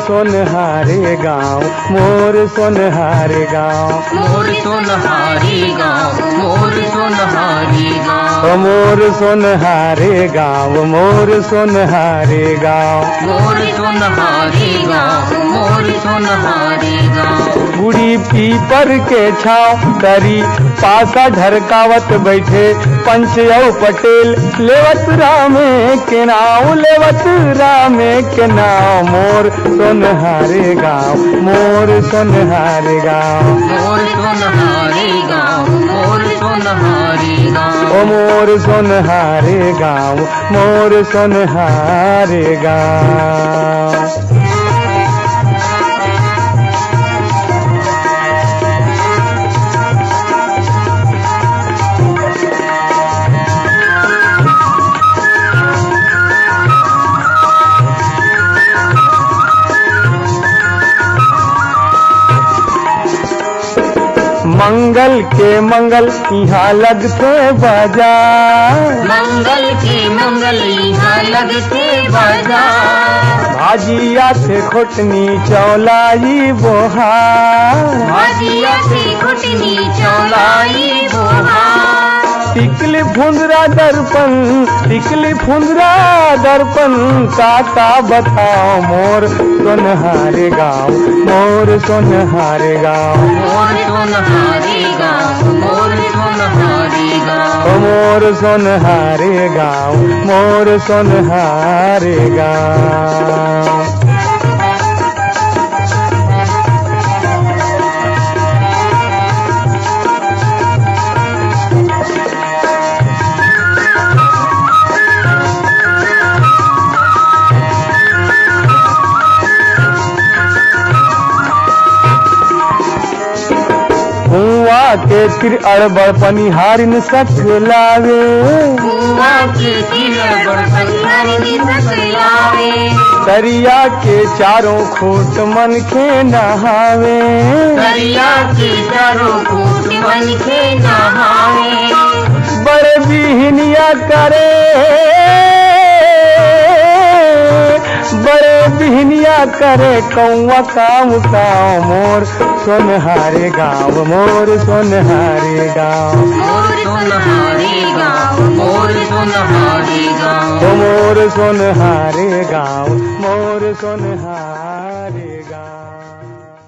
सोनहारे गाँव, मोर सोनहारे गाँव, मोर सोनहारी गाँव, मोर सोनहारी गाँव, मोर सोनहारे गाँव, मोर सोनहारे गाँव, मोर सोनहारी गाँव, मोर सोनहारी गाँव। बूढ़ी पीपर के छाँव तरी पासा ढरकावत बैठे पंच औ पटेल, लेवत रामे के नाव, लेवत रामे के नाव, मोर सोनहारे गाँव, मोर सोनहारे गाँव, मोर सोनहारी गाँव, मोर सोनहारी गाँव, ओ मोर सोनहारे गाँव, मोर सोनहारे गाँव। मंगल के मंगल यहाँ लगते बाजार, मंगल के मंगल यहाँ लगते बाजार, भाजिया से खोटनी चौलाई बोहार, भाजिया से खुटनी चौलाई बोहार, टिकली फुंदरा दर्पण, टिकली फुंदरा दर्पण, काका बताओ मोर सोनहारे गाँव, मोर सोनहारे गाँव, मोर सोनहारी गाँव, मोर सोनहारी गाँव, ओ मोर सोनहारे गाँव, मोर सोनहारे गाँव। हुआ के तिर अड़बड़ पनिहारिन सकलावे, हुआ के तीर बड़पन हरिनी सकलावे, दरिया के चारों खोट मन के नहावे, दरिया के चारों कूट मन के नहावे, बड़े बिहनिया करे, बड़े बिहनिया करे कौआ काम काव, मोर सोनहारे गाँव, मोर सोनहारे गाँव, मोर सोनहारी गाँव, मोर सोनहारी गाँव, ओ मोर सोनहारे गाँव, मोर सोनहारे गाँव।